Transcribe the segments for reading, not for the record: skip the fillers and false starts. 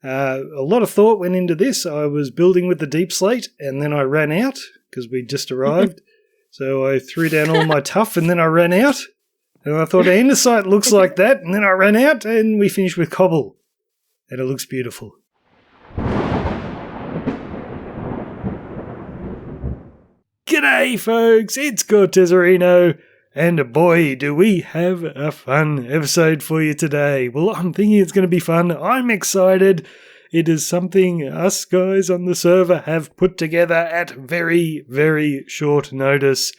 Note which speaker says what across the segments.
Speaker 1: A lot of thought went into this. I was building with the deep slate, and then I ran out because we just arrived. So I threw down all my tuff, and then I ran out. And I thought andesite looks like that, and then I ran out, and we finished with cobble. And it looks beautiful. G'day, folks, it's Cortezerino, and boy, do we have a fun episode for you today. Well, I'm thinking it's going to be fun. I'm excited. It is something us guys on the server have put together at very, very short notice.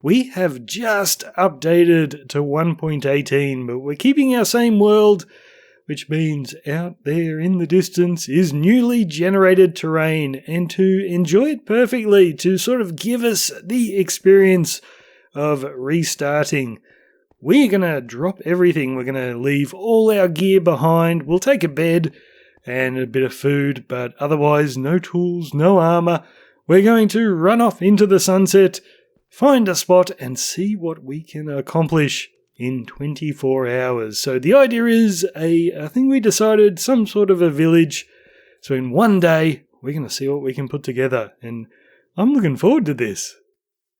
Speaker 1: We have just updated to 1.18, but we're keeping our same world, which means out there in the distance is newly generated terrain, and to enjoy it perfectly, to sort of give us the experience of restarting, we're going to drop everything. We're going to leave all our gear behind. We'll take a bed and a bit of food, but otherwise no tools, no armor. We're going to run off into the sunset, find a spot, and see what we can accomplish in 24 hours. So the idea is I think we decided some sort of a village. So in one day, we're going to see what we can put together. And I'm looking forward to this.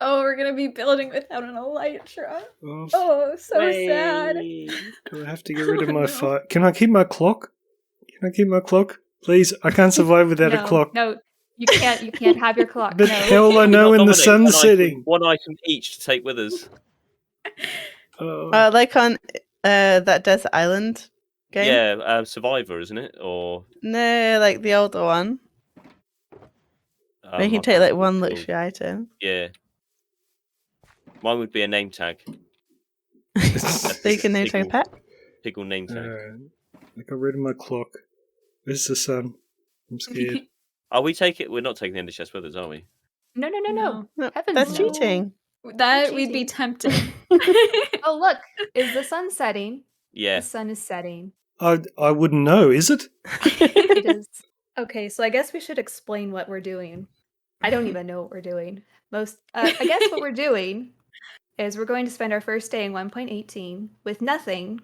Speaker 2: Oh, we're going to be building without an elytra. Oh, so sad.
Speaker 1: Do I have to get rid of my fire? Can I keep my clock? Can I keep my clock? Please, I can't survive without a clock.
Speaker 2: No, you can't. You can't have your clock.
Speaker 1: But how will I know when the sun's setting?
Speaker 3: One item each to take with us.
Speaker 4: Like on that desert island game?
Speaker 3: Yeah, Survivor, isn't it? Or
Speaker 4: no, like the older one. Where you can take like one luxury item.
Speaker 3: Yeah. Mine would be a name tag.
Speaker 4: So you can name tag a pet?
Speaker 3: Piggle name tag.
Speaker 1: I got rid of my clock. Where's the sun? I'm scared.
Speaker 3: We're not taking the ender chest with us, are we?
Speaker 2: No.
Speaker 4: That's cheating.
Speaker 2: That we'd be tempted.
Speaker 5: Oh, look. Is the sun setting?
Speaker 3: Yeah.
Speaker 5: The sun is setting.
Speaker 1: I wouldn't know, is it?
Speaker 5: It is.
Speaker 2: Okay, so I guess we should explain what we're doing. I don't even know what we're doing. I guess what we're doing is we're going to spend our first day in 1.18 with nothing,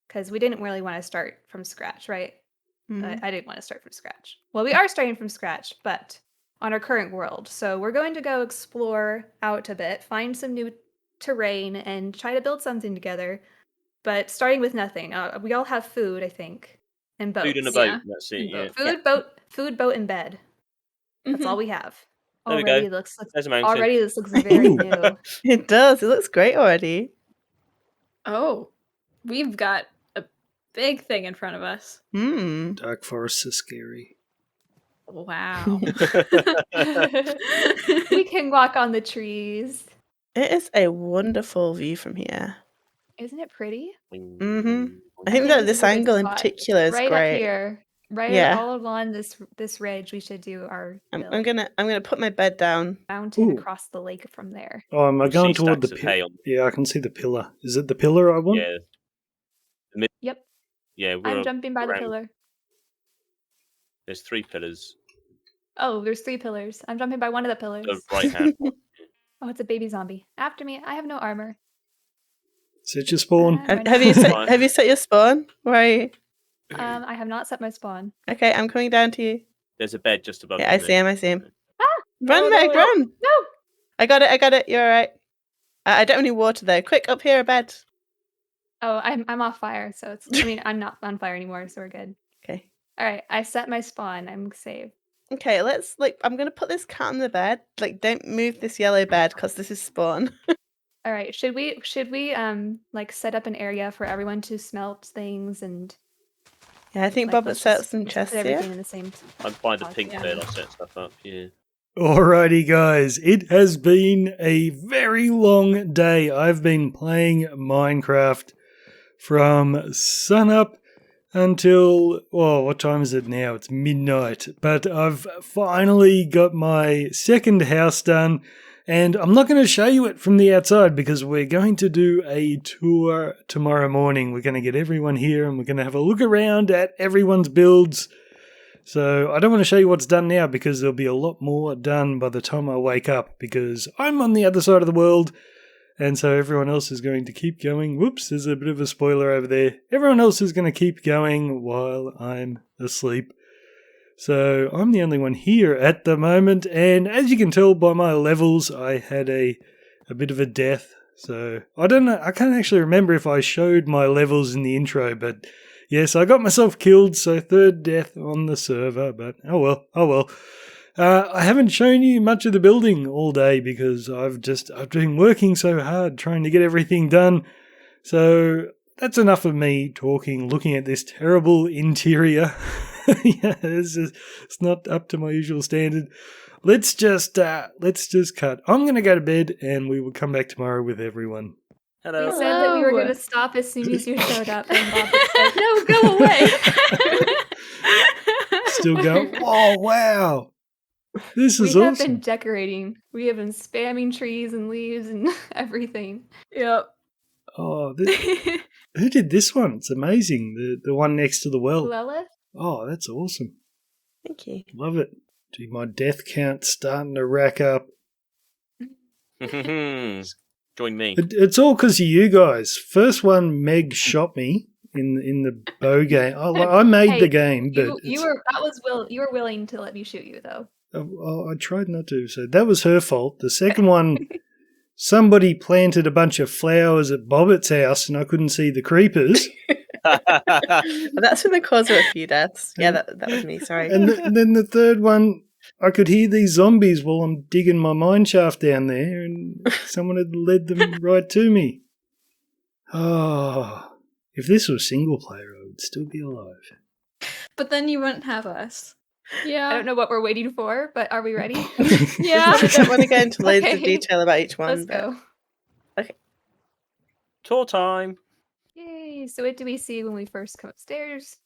Speaker 2: because we didn't really want to start from scratch, right? I didn't want to start from scratch. Well, we are starting from scratch, but on our current world. So we're going to go explore out a bit, find some new terrain, and try to build something together. But starting with nothing. We all have food, I think, and boats.
Speaker 3: Food and a boat. That's it. Yeah.
Speaker 2: Food, boat, and bed. That's all we have.
Speaker 3: There we go.
Speaker 2: Already, this looks very new.
Speaker 4: It does. It looks great already.
Speaker 2: Oh, we've got a big thing in front of us.
Speaker 1: Dark forests are scary.
Speaker 2: Wow.
Speaker 5: We can walk on the trees.
Speaker 4: It is a wonderful view from here.
Speaker 5: Isn't it pretty?
Speaker 4: I think that this angle in particular is
Speaker 5: right
Speaker 4: great.
Speaker 5: Up here. Right all along this ridge, we should do our
Speaker 4: I'm gonna put my bed down.
Speaker 5: Mountain across the lake from there.
Speaker 1: Oh, am I going toward the pillar? Yeah, I can see the pillar. Is it the pillar I want?
Speaker 3: Yeah.
Speaker 5: Yep.
Speaker 3: Yeah,
Speaker 5: I'm jumping by the pillar.
Speaker 3: There's 3 pillars.
Speaker 5: Oh, there's 3 pillars. I'm jumping by one of the pillars.
Speaker 3: The right hand one.
Speaker 5: Oh, it's a baby zombie. After me. I have no armor.
Speaker 1: Set your spawn.
Speaker 4: Have you set your spawn? Right.
Speaker 5: I have not set my spawn.
Speaker 4: Okay, I'm coming down to you.
Speaker 3: There's a bed just above.
Speaker 4: Yeah, I see him.
Speaker 5: Ah!
Speaker 4: Run, Meg, run!
Speaker 5: No!
Speaker 4: I got it. You're alright. I don't have any water though. Quick, up here, a bed.
Speaker 5: Oh, I'm off fire, so I'm not on fire anymore, so we're good.
Speaker 4: Okay.
Speaker 5: Alright, I set my spawn. I'm safe.
Speaker 4: Okay, I'm gonna put this cat on the bed. Don't move this yellow bed because this is spawn.
Speaker 5: All right. Should we set up an area for everyone to smelt things and?
Speaker 4: Yeah, I think Bob has set up some chests here.
Speaker 5: Everything in the same.
Speaker 3: I'd buy the pink bed. I'll set stuff up. Yeah.
Speaker 1: Alrighty, guys. It has been a very long day. I've been playing Minecraft from sunup until, what time is it now? It's midnight. But I've finally got my second house done. And I'm not going to show you it from the outside because we're going to do a tour tomorrow morning. We're going to get everyone here and we're going to have a look around at everyone's builds. So I don't want to show you what's done now because there'll be a lot more done by the time I wake up because I'm on the other side of the world. And so everyone else is going to keep going. Whoops, there's a bit of a spoiler over there. Everyone else is going to keep going while I'm asleep. So I'm the only one here at the moment, and as you can tell by my levels, I had a bit of a death. So I don't know, I can't actually remember if I showed my levels in the intro, but yes, I got myself killed, so 3rd death on the server, but oh well. I haven't shown you much of the building all day because I've been working so hard trying to get everything done. So that's enough of me talking, looking at this terrible interior. Yeah, it's not up to my usual standard. Let's just cut. I'm going to go to bed and we will come back tomorrow with everyone.
Speaker 3: Hello.
Speaker 5: We said that we were
Speaker 2: Hello.
Speaker 5: going to stop as soon as you showed up, and Bob said, "No, go away."
Speaker 1: Still going. Oh, wow. This is
Speaker 5: We have
Speaker 1: awesome.
Speaker 5: been decorating. We have been spamming trees and leaves and everything.
Speaker 4: Yep.
Speaker 1: Oh, who did this one? It's amazing. The one next to the well.
Speaker 5: Lilith?
Speaker 1: Oh, that's awesome.
Speaker 4: Thank you.
Speaker 1: Love it. Gee, my death count's starting to rack up.
Speaker 3: Join me.
Speaker 1: It's all because of you guys. First one, Meg shot me in the bow game. I made
Speaker 5: Hey,
Speaker 1: the game, but
Speaker 5: You were willing to let me shoot you though.
Speaker 1: I tried not to. So that was her fault. The second one, somebody planted a bunch of flowers at Bobbitt's house, and I couldn't see the creepers.
Speaker 4: That's been the cause of a few deaths. Yeah, that was me. Sorry.
Speaker 1: And then the third one, I could hear these zombies while I'm digging my mine shaft down there, and someone had led them right to me. Oh, if this was single player, I would still be alive.
Speaker 6: But then you wouldn't have us. Yeah.
Speaker 5: I don't know what we're waiting for, but are we ready?
Speaker 6: Yeah.
Speaker 4: I don't want to go into loads of
Speaker 5: Okay.
Speaker 4: detail about each one.
Speaker 5: Let's
Speaker 4: but
Speaker 5: go.
Speaker 3: Tour time.
Speaker 5: Yay! So what do we see when we first come upstairs?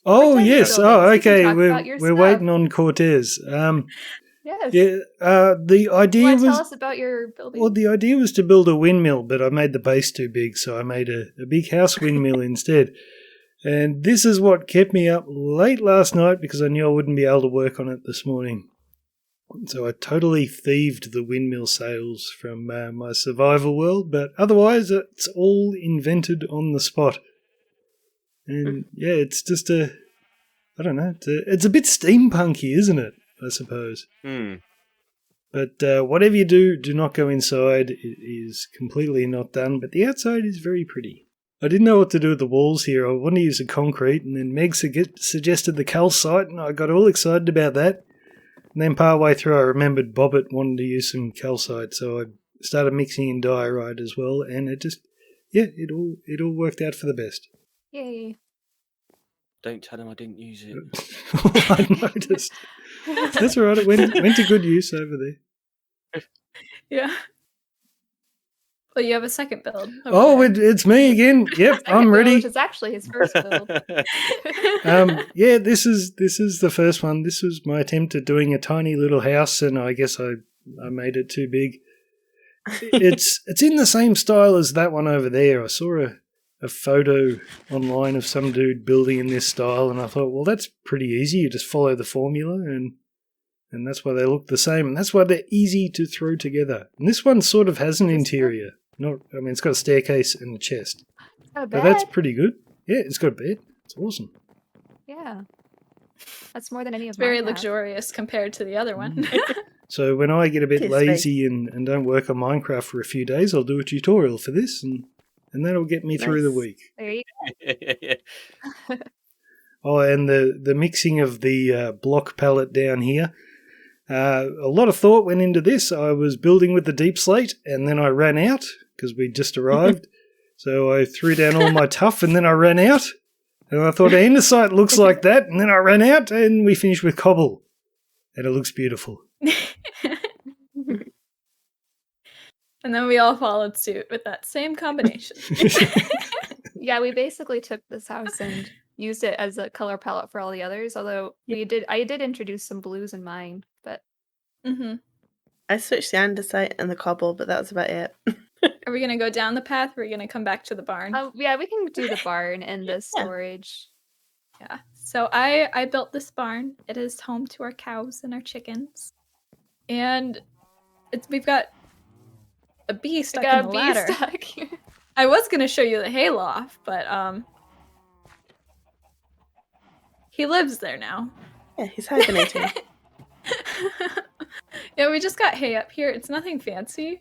Speaker 1: Oh,
Speaker 5: Cortez
Speaker 1: yes.
Speaker 5: buildings.
Speaker 1: Oh,
Speaker 5: You can
Speaker 1: okay.
Speaker 5: talk about your
Speaker 1: We're
Speaker 5: stuff.
Speaker 1: waiting on Cortez.
Speaker 5: Yes.
Speaker 1: Yeah. The idea
Speaker 5: Want to tell
Speaker 1: was
Speaker 5: us about your building?
Speaker 1: well, the idea was to build a windmill, but I made the base too big, so I made a big house windmill instead. And this is what kept me up late last night because I knew I wouldn't be able to work on it this morning. So I totally thieved the windmill sails from my survival world, but otherwise it's all invented on the spot. And yeah, it's just I don't know, it's a bit steampunky, isn't it, I suppose? But whatever you do, do not go inside. It is completely not done, but the outside is very pretty. I didn't know what to do with the walls here. I wanted to use the concrete, and then Meg suggested the calcite, and I got all excited about that. And then partway through, I remembered Bobbit wanted to use some calcite, so I started mixing in diorite as well, and it just, yeah, it all worked out for the best.
Speaker 5: Yay!
Speaker 3: Don't tell him I didn't use it.
Speaker 1: I noticed. That's all right. It went to good use over there.
Speaker 6: Yeah. Well, you have a second build.
Speaker 1: Oh, it's me again. Yep,
Speaker 5: Second
Speaker 1: I'm
Speaker 5: build,
Speaker 1: ready.
Speaker 5: Which is actually his first build.
Speaker 1: Yeah, this is the first one. This was my attempt at doing a tiny little house, and I guess I made it too big. It's in the same style as that one over there. I saw a photo online of some dude building in this style, and I thought, well, that's pretty easy. You just follow the formula, and that's why they look the same, and that's why they're easy to throw together. And this one sort of has an interior. It's got a staircase and a chest.
Speaker 5: Got a
Speaker 1: But that's
Speaker 5: bed.
Speaker 1: pretty good. Yeah, it's got a bed. It's awesome.
Speaker 5: Yeah. That's more than any of
Speaker 6: It's very
Speaker 5: mine have.
Speaker 6: luxurious compared to the other one.
Speaker 1: So when I get a bit
Speaker 4: Tis
Speaker 1: lazy and don't work on Minecraft for a few days, I'll do a tutorial for this, and that'll get me through the
Speaker 4: Nice.
Speaker 1: week.
Speaker 5: There you
Speaker 1: Oh, and the mixing of the block palette down here. A lot of thought went into this. I was building with the deep slate, and then I ran out because we just arrived. So I threw down all my tuff, and then I ran out. And I thought andesite looks like that, and then I ran out, and we finished with cobble. And it looks beautiful.
Speaker 6: And then we all followed suit with that same combination.
Speaker 5: Yeah, we basically took this house and used it as a color palette for all the others. Although I did introduce some blues in mine, but
Speaker 6: Hmm.
Speaker 4: I switched the andesite and the cobble, but that was about it.
Speaker 6: Are we going to go down the path or are we going to come back to the barn?
Speaker 5: yeah, we can do the barn and the storage.
Speaker 6: Yeah. So I built this barn. It is home to our cows and our chickens. And we've got a bee stuck
Speaker 5: Got
Speaker 6: in
Speaker 5: a
Speaker 6: the
Speaker 5: bee
Speaker 6: ladder.
Speaker 5: stuck here.
Speaker 6: I was going to show you the hayloft, but He lives there now.
Speaker 4: Yeah, he's hibernating.
Speaker 6: Yeah, we just got hay up here. It's nothing fancy.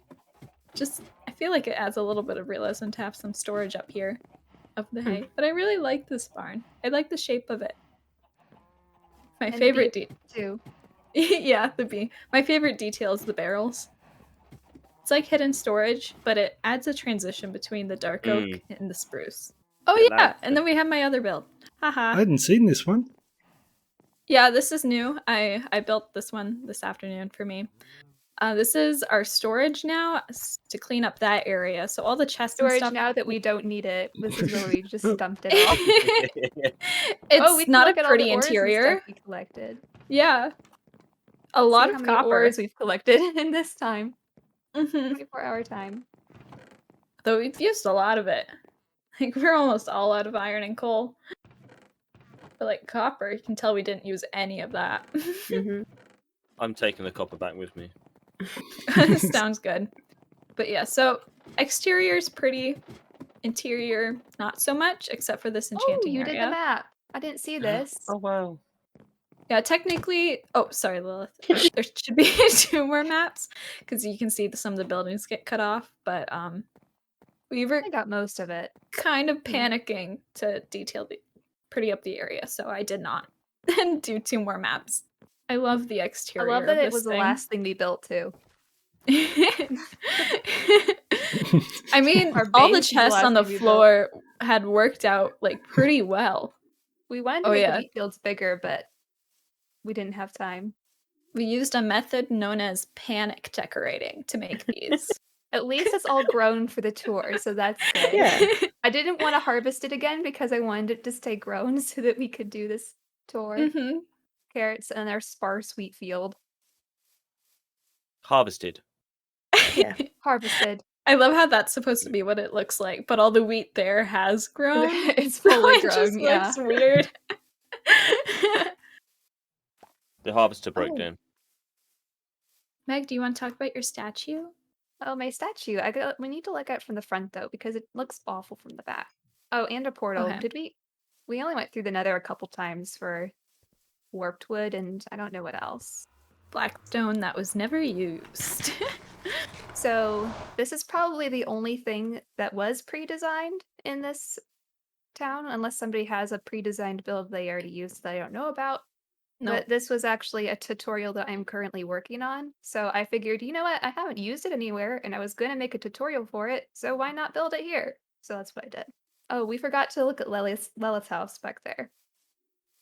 Speaker 6: Just, I feel like it adds a little bit of realism to have some storage up here of the hay. But I really like this barn. I like the shape of it. My
Speaker 5: And the
Speaker 6: favorite
Speaker 5: bee too.
Speaker 6: yeah, the bee. My favorite detail is the barrels. It's like hidden storage, but it adds a transition between the dark oak and the spruce. Oh
Speaker 3: Bit
Speaker 6: yeah,
Speaker 3: loud.
Speaker 6: and then we have my other build.
Speaker 1: I
Speaker 6: Haha.
Speaker 1: hadn't seen this one.
Speaker 6: Yeah, this is new. I built this one this afternoon for me. This is our storage now to clean up that area. So all the chests and
Speaker 5: Storage
Speaker 6: stuff.
Speaker 5: now that we don't need it. This is where we just dumped it all.
Speaker 6: It's
Speaker 5: We can
Speaker 6: not
Speaker 5: look
Speaker 6: a
Speaker 5: at all the
Speaker 6: pretty
Speaker 5: ores and
Speaker 6: interior.
Speaker 5: stuff we collected.
Speaker 6: Yeah, a lot
Speaker 5: See
Speaker 6: of
Speaker 5: how many
Speaker 6: copper.
Speaker 5: ores we've collected in this time.
Speaker 6: Mhm.
Speaker 5: 24-hour time.
Speaker 6: Though we've used a lot of it. Like we're almost all out of iron and coal. But like copper, you can tell we didn't use any of that.
Speaker 4: Hmm.
Speaker 3: I'm taking the copper back with me.
Speaker 6: Sounds good. But yeah, so exterior's pretty, interior not so much, except for this
Speaker 5: Oh,
Speaker 6: enchanting
Speaker 5: you
Speaker 6: area.
Speaker 5: did the map. I didn't see this.
Speaker 3: Oh wow.
Speaker 6: Yeah, technically. Oh, sorry, Lilith. There should be 2 more maps because you can see some of the buildings get cut off. But we were
Speaker 5: I got most of it.
Speaker 6: kind of panicking to pretty up the area, so I did not and do 2 more maps. I love the
Speaker 5: I
Speaker 6: exterior.
Speaker 5: love that
Speaker 6: of
Speaker 5: it
Speaker 6: this
Speaker 5: was the
Speaker 6: thing.
Speaker 5: last thing we built too.
Speaker 6: I mean,
Speaker 5: Our
Speaker 6: all the
Speaker 5: base is the
Speaker 6: chests
Speaker 5: last
Speaker 6: on the
Speaker 5: thing we built.
Speaker 6: floor had worked out like pretty well.
Speaker 5: We wanted to
Speaker 6: Oh,
Speaker 5: make
Speaker 6: yeah.
Speaker 5: the wheat fields bigger, but we didn't have time.
Speaker 6: We used a method known as panic decorating to make these.
Speaker 5: At least it's all grown for the tour, so that's good.
Speaker 4: Yeah.
Speaker 5: I didn't want to harvest it again because I wanted it to stay grown so that we could do this tour.
Speaker 6: Mhm.
Speaker 5: Carrots and our sparse wheat field.
Speaker 3: Harvested.
Speaker 4: Yeah.
Speaker 5: Harvested.
Speaker 6: I love how that's supposed to be what it looks like, but all the wheat there has grown.
Speaker 5: It's
Speaker 6: So
Speaker 5: fully
Speaker 6: it just
Speaker 5: grown, yeah.
Speaker 6: looks weird.
Speaker 3: The harvester broke
Speaker 6: Oh.
Speaker 3: down.
Speaker 6: Meg, do you want to talk about your statue?
Speaker 5: Oh, my statue. We need to look at it from the front though, because it looks awful from the back. Oh, and a portal.
Speaker 6: Okay.
Speaker 5: Did we? We only went through the Nether a couple times for warped wood, and I don't know what else.
Speaker 6: Blackstone that was never used.
Speaker 5: So this is probably the only thing that was pre-designed in this town, unless somebody has a pre-designed build they already used that I don't know about.
Speaker 6: No.
Speaker 5: But this was actually a tutorial that I'm currently working on. So I figured, you know what? I haven't used it anywhere, and I was going to make a tutorial for it, so why not build it here? So that's what I did. Oh, we forgot to look at Lilith's house back there.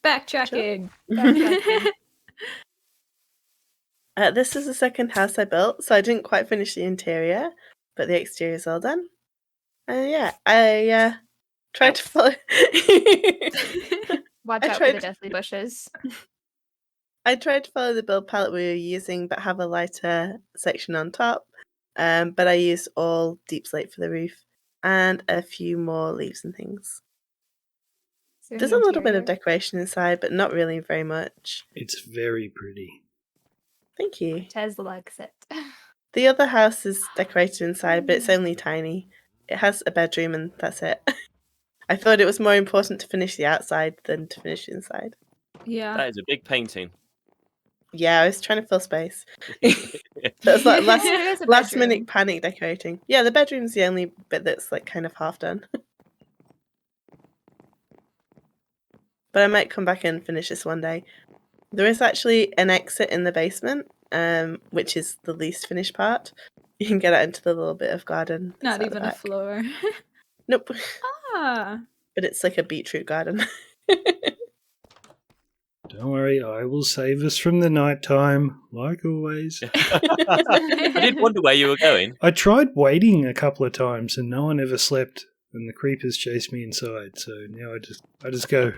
Speaker 6: Backtracking.
Speaker 5: Backtracking.
Speaker 4: This is the second house I built, so I didn't quite finish the interior, but the exterior is all done. Yeah, I tried to follow.
Speaker 5: Watch
Speaker 4: I
Speaker 5: out for
Speaker 4: tried
Speaker 5: the
Speaker 4: to-
Speaker 5: deathly bushes.
Speaker 4: I tried to follow the build palette we were using, but have a lighter section on top. But I used all deep slate for the roof and a few more leaves and things.
Speaker 5: So
Speaker 4: There's
Speaker 5: the
Speaker 4: a little bit of
Speaker 5: interior.
Speaker 4: decoration inside, but not really very much.
Speaker 1: It's very pretty.
Speaker 4: Thank you.
Speaker 5: Tesla likes it.
Speaker 4: The other house is decorated inside, but it's only tiny. It has a bedroom and that's it. I thought it was more important to finish the outside than to finish inside.
Speaker 6: Yeah.
Speaker 3: That is a big painting.
Speaker 4: Yeah, I was trying to fill space. That's like
Speaker 5: Oh, it is a
Speaker 4: last
Speaker 5: bedroom.
Speaker 4: minute panic decorating. Yeah, the bedroom's the only bit that's like kind of half done. But I might come back and finish this one day. There is actually an exit in the basement, which is the least finished part. You can get out into the little bit of garden. that's
Speaker 6: Not
Speaker 4: at the
Speaker 6: even a
Speaker 4: back.
Speaker 6: floor.
Speaker 4: Nope.
Speaker 6: Ah.
Speaker 4: But it's like a beetroot garden.
Speaker 1: Don't worry, I will save us from the night time, like always.
Speaker 3: I did wonder where you were going.
Speaker 1: I tried waiting a couple of times and no one ever slept, and the creepers chased me inside. So now I just go.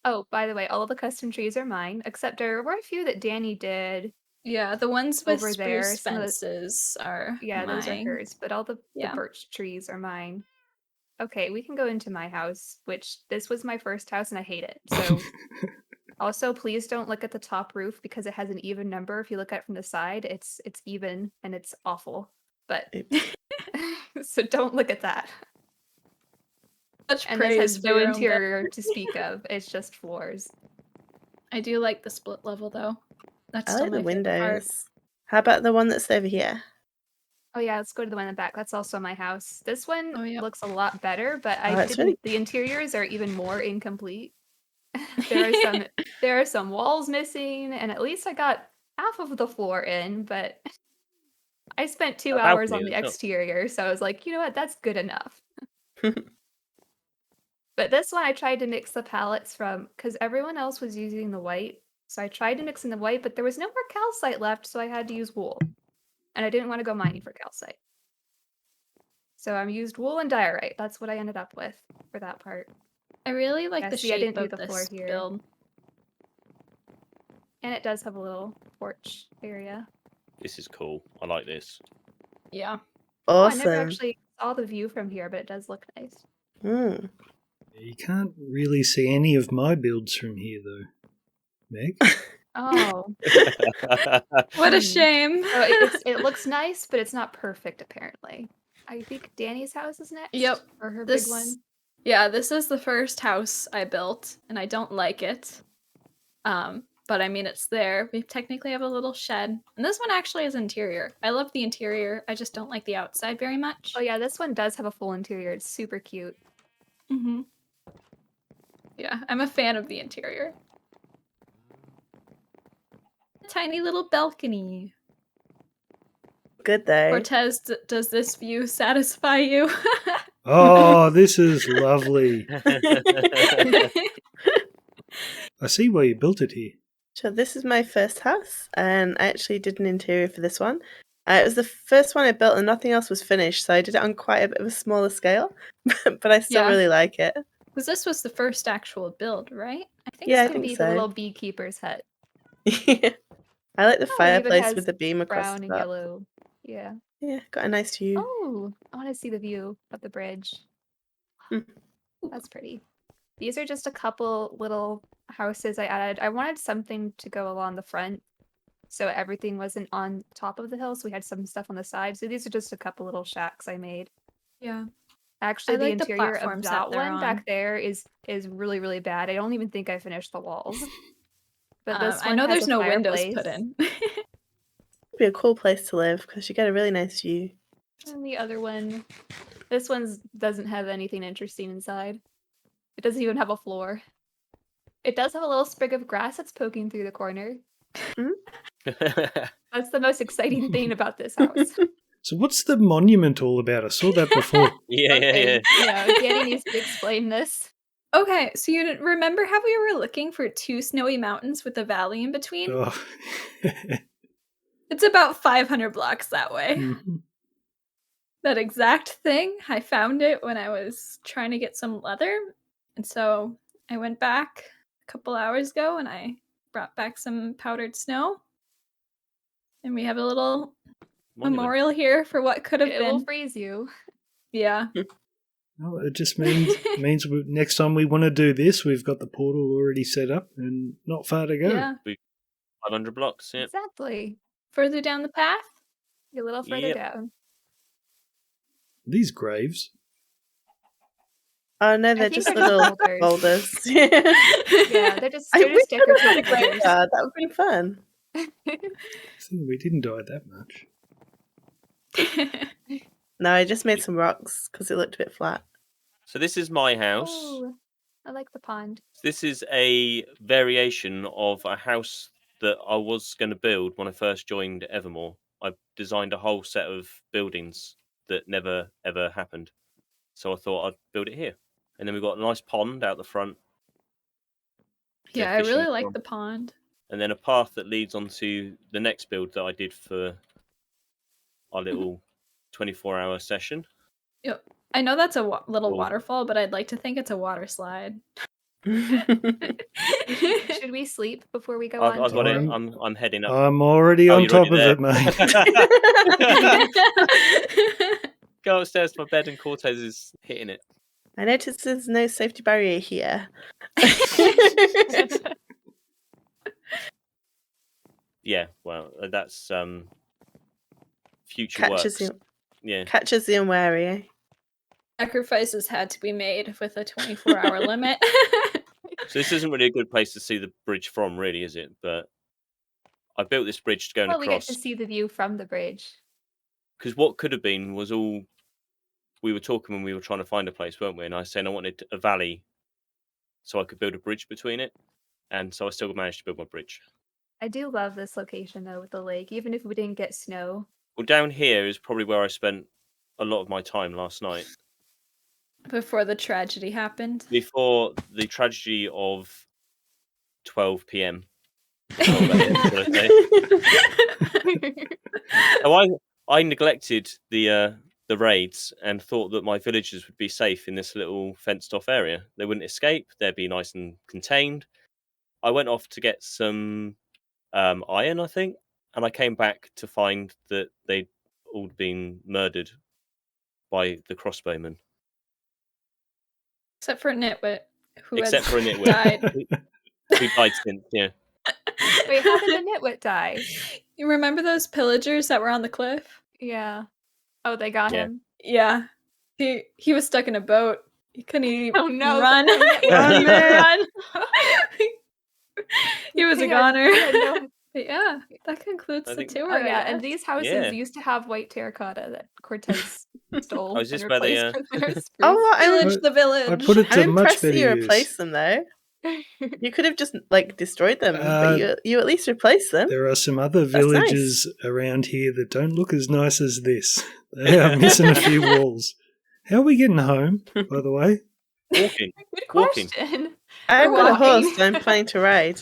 Speaker 5: Oh, by the way, all of the custom trees are mine, except there were a few that Danny did.
Speaker 6: Yeah, the ones with
Speaker 5: Over there,
Speaker 6: spruce
Speaker 5: some of the-
Speaker 6: fences are
Speaker 5: Yeah, those are
Speaker 6: mine.
Speaker 5: hers, but all the
Speaker 6: Yeah.
Speaker 5: birch trees are mine. Okay, we can go into my house, which this was my first house and I hate it. So also please don't look at the top roof because it has an even number. If you look at it from the side, it's even and it's awful. But so don't look at that.
Speaker 6: Such
Speaker 5: And this
Speaker 6: praise
Speaker 5: has
Speaker 6: for
Speaker 5: no
Speaker 6: your own build.
Speaker 5: interior to speak of. It's just floors.
Speaker 6: I do like the split level though. That's
Speaker 4: I
Speaker 6: still
Speaker 4: like the
Speaker 6: my favorite part.
Speaker 4: windows. How about the one that's over here?
Speaker 5: Oh yeah, let's go to the one in the back. That's also my house. This one
Speaker 6: Oh, yeah.
Speaker 5: looks a lot better, but
Speaker 4: Oh,
Speaker 5: I
Speaker 4: it's
Speaker 5: didn't.
Speaker 4: really-
Speaker 5: The interiors are even more incomplete. There are some walls missing, and at least I got half of the floor in, but I spent 2
Speaker 3: A
Speaker 5: hours on
Speaker 3: balcony
Speaker 5: the
Speaker 3: as well.
Speaker 5: exterior, so I was like, you know what, that's good enough. But this one I tried to mix the palettes from, because everyone else was using the white, so I tried to mix in the white, but there was no more calcite left, so I had to use wool. And I didn't want to go mining for calcite. So I used wool and diorite. That's what I ended up with for that part.
Speaker 6: I really like
Speaker 5: Yeah,
Speaker 6: the
Speaker 5: see, I
Speaker 6: shape
Speaker 5: didn't do
Speaker 6: of
Speaker 5: the floor
Speaker 6: this
Speaker 5: here.
Speaker 6: build.
Speaker 5: And it does have a little porch area.
Speaker 3: This is cool. I like this.
Speaker 6: Yeah.
Speaker 5: Oh, I never
Speaker 4: Awesome.
Speaker 5: actually saw the view from here, but it does look nice.
Speaker 4: Mm.
Speaker 1: You can't really see any of my builds from here, though. Meg?
Speaker 5: Oh.
Speaker 6: What a
Speaker 5: Hmm.
Speaker 6: shame.
Speaker 5: So it looks nice, but it's not perfect apparently. I think Danny's house is next.
Speaker 6: Yep.
Speaker 5: Or her
Speaker 6: This
Speaker 5: big one.
Speaker 6: Yeah, this is the first house I built, and I don't like it. But I mean, it's there. We technically have a little shed. And this one actually is interior. I love the interior. I just don't like the outside very much.
Speaker 5: Oh yeah, this one does have a full interior. It's super cute.
Speaker 6: Mm-hmm. Yeah, I'm a fan of the interior. A tiny little balcony.
Speaker 4: Good though.
Speaker 6: Cortez, does this view satisfy you?
Speaker 1: Oh, this is lovely. I see why you built it here.
Speaker 4: So this is my first house, and I actually did an interior for this one. It was the first one I built, and nothing else was finished, so I did it on quite a bit of a smaller scale, but I still
Speaker 6: Yeah.
Speaker 4: really like it.
Speaker 6: Because this was the first actual build, right? I think
Speaker 4: Yeah, I
Speaker 5: It's gonna
Speaker 4: think
Speaker 5: be
Speaker 4: so.
Speaker 5: the little beekeeper's hut.
Speaker 4: I like the
Speaker 5: Oh, it even
Speaker 4: fireplace
Speaker 5: has
Speaker 4: with the beam across
Speaker 5: brown
Speaker 4: the
Speaker 5: and
Speaker 4: top.
Speaker 5: yellow. Yeah.
Speaker 4: Yeah, got a nice view.
Speaker 5: Oh, I want to see the view of the bridge.
Speaker 4: Hmm.
Speaker 5: That's pretty. These are just a couple little houses I added. I wanted something to go along the front, so everything wasn't on top of the hill, so we had some stuff on the side. So these are just a couple little shacks I made.
Speaker 6: Yeah.
Speaker 5: Actually,
Speaker 6: I
Speaker 5: the
Speaker 6: like the
Speaker 5: interior of
Speaker 6: platforms
Speaker 5: that
Speaker 6: that they're
Speaker 5: one
Speaker 6: on.
Speaker 5: back there is really, really bad. I don't even think I finished the walls. But this
Speaker 6: I
Speaker 5: one
Speaker 6: know
Speaker 5: has
Speaker 6: there's
Speaker 5: a
Speaker 6: no windows
Speaker 5: fireplace.
Speaker 6: put in.
Speaker 4: It'd be a cool place to live because you get a really nice view.
Speaker 5: And the other one, this one doesn't have anything interesting inside. It doesn't even have a floor. It does have a little sprig of grass that's poking through the corner. That's the most exciting thing about this house.
Speaker 1: So what's the monument all about? I saw that before.
Speaker 3: yeah.
Speaker 5: Okay, yeah, Danny needs to explain this.
Speaker 6: Okay, so you remember how we were looking for 2 snowy mountains with a valley in between?
Speaker 1: Oh.
Speaker 6: It's about 500 blocks that way.
Speaker 1: Mhm.
Speaker 6: That exact thing, I found it when I was trying to get some leather. And so I went back a couple hours ago and I brought back some powdered snow. And we have a little
Speaker 3: Monument.
Speaker 6: memorial here for what could have
Speaker 5: It will
Speaker 6: been.
Speaker 5: freeze you.
Speaker 6: Yeah.
Speaker 1: No, it just means next time we want to do this, we've got the portal already set up and not far to go.
Speaker 6: Yeah.
Speaker 3: 500 blocks. Yeah.
Speaker 5: Exactly.
Speaker 6: Further down the path.
Speaker 5: A little further
Speaker 3: Yep.
Speaker 5: down.
Speaker 1: These graves.
Speaker 4: Oh no,
Speaker 5: I
Speaker 4: they're
Speaker 5: think
Speaker 4: just
Speaker 5: they're just
Speaker 4: little
Speaker 5: boulders.
Speaker 4: boulders.
Speaker 5: Yeah, they're just
Speaker 4: I wish I
Speaker 5: decorative
Speaker 4: had a
Speaker 5: boulders.
Speaker 4: graveyard. That would be fun.
Speaker 1: I think we didn't die that much.
Speaker 4: No, I just made some rocks because it looked a bit flat.
Speaker 3: So this is my house.
Speaker 5: Oh, I like the pond.
Speaker 3: This is a variation of a house that I was going to build when I first joined Evermoor. I designed a whole set of buildings that never ever happened. So I thought I'd build it here. And then we've got a nice pond out the front.
Speaker 6: Yeah, I really like the pond.
Speaker 3: And then a path that leads onto the next build that I did for our little 24-hour session.
Speaker 6: Yep. I know that's a little
Speaker 3: Cool.
Speaker 6: waterfall, but I'd like to think it's a water slide.
Speaker 5: Should we sleep before we go on?
Speaker 3: I've got it.
Speaker 1: I'm-
Speaker 3: I'm heading up.
Speaker 1: I'm already
Speaker 3: Oh,
Speaker 1: on
Speaker 3: you're
Speaker 1: top
Speaker 3: already
Speaker 1: of
Speaker 3: there.
Speaker 1: it, mate.
Speaker 3: Go upstairs to my bed and Cortez is hitting it.
Speaker 4: I noticed there's no safety barrier here.
Speaker 3: Yeah, well, that's future
Speaker 4: Catches
Speaker 3: works.
Speaker 4: the
Speaker 3: Yeah.
Speaker 4: catches the unwary.
Speaker 6: Sacrifices had to be made with a 24-hour limit.
Speaker 3: So this isn't really a good place to see the bridge from, really, is it? But I built this bridge going
Speaker 5: Well, we get to
Speaker 3: across
Speaker 5: see the view from the bridge.
Speaker 3: because what could have been was all we were talking when we were trying to find a place, weren't we? And I was saying I wanted a valley so I could build a bridge between it, and so I still managed to build my bridge.
Speaker 5: I do love this location though with the lake, even if we didn't get snow.
Speaker 3: Well, down here is probably where I spent a lot of my time last night.
Speaker 6: Before the tragedy happened.
Speaker 3: Before the tragedy of 12 p.m. 12 a.m. should I say. So I neglected the raids and thought that my villagers would be safe in this little fenced off area. They wouldn't escape. They'd be nice and contained. I went off to get some iron, I think, and I came back to find that they'd all been murdered by the crossbowmen.
Speaker 6: Except for Nitwit, who
Speaker 3: Except
Speaker 6: has
Speaker 3: for a nitwit.
Speaker 6: died.
Speaker 3: Who died since, yeah.
Speaker 5: Wait, how did the nitwit die?
Speaker 6: You remember those pillagers that were on the cliff?
Speaker 5: Yeah. Oh, they got
Speaker 3: Yeah.
Speaker 5: him.
Speaker 6: Yeah. He was stuck in a boat. He couldn't even
Speaker 5: Oh no!
Speaker 6: run.
Speaker 5: the poor nitwit.
Speaker 6: Run, run. He was a
Speaker 5: They had-
Speaker 6: goner.
Speaker 5: they had no-
Speaker 6: But yeah, that concludes
Speaker 3: I
Speaker 6: the
Speaker 3: think-
Speaker 6: tour.
Speaker 5: Oh yeah,
Speaker 6: I
Speaker 5: and
Speaker 6: guess.
Speaker 5: these houses
Speaker 3: Yeah.
Speaker 5: used to have white terracotta that Cortez stole
Speaker 3: Oh, is this
Speaker 5: and
Speaker 3: where they,
Speaker 5: replaced with their spruce.
Speaker 4: Oh, well,
Speaker 6: Village, the village.
Speaker 1: I put it to
Speaker 4: I'm
Speaker 1: much
Speaker 4: impressed that
Speaker 1: better
Speaker 4: you
Speaker 1: use.
Speaker 4: replaced them though. You could have just like destroyed them,
Speaker 1: Uh,
Speaker 4: but you at least replaced them.
Speaker 1: There are some other
Speaker 4: nice.
Speaker 1: villages around here that don't look as nice as this. They are missing a few walls. How are we getting home, by the way?
Speaker 3: Walking.
Speaker 5: Good
Speaker 3: Walking.
Speaker 5: question.
Speaker 4: I've
Speaker 5: We're
Speaker 4: got a
Speaker 5: walking.
Speaker 4: horse that I'm planning to ride.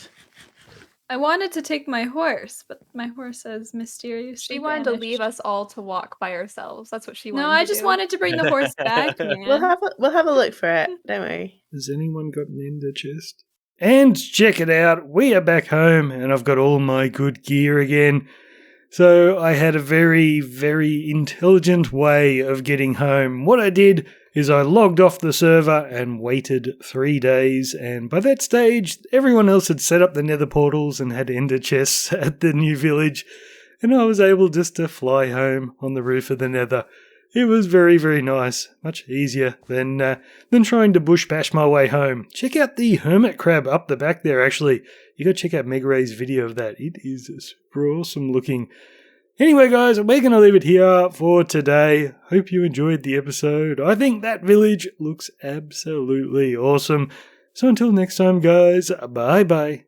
Speaker 6: I wanted to take my horse, but my horse has mysteriously
Speaker 5: She wanted to
Speaker 6: vanished.
Speaker 5: leave us all to walk by ourselves. That's what she wanted.
Speaker 6: No, I
Speaker 5: to
Speaker 6: just
Speaker 5: do.
Speaker 6: wanted to bring the horse back, man.
Speaker 4: We'll have a look for it. Don't worry.
Speaker 1: Has anyone got an ender chest? And check it out, we are back home and I've got all my good gear again. So I had a very, very intelligent way of getting home. What I did is I logged off the server and waited 3 days, and by that stage everyone else had set up the nether portals and had ender chests at the new village, and I was able just to fly home on the roof of the nether. It was very, very nice. Much easier than trying to bush bash my way home. Check out the hermit crab up the back there, actually. You gotta check out Meg Ray's video of that. It is super awesome looking. Anyway, guys, we're gonna leave it here for today. Hope you enjoyed the episode. I think that village looks absolutely awesome. So until next time, guys, bye-bye.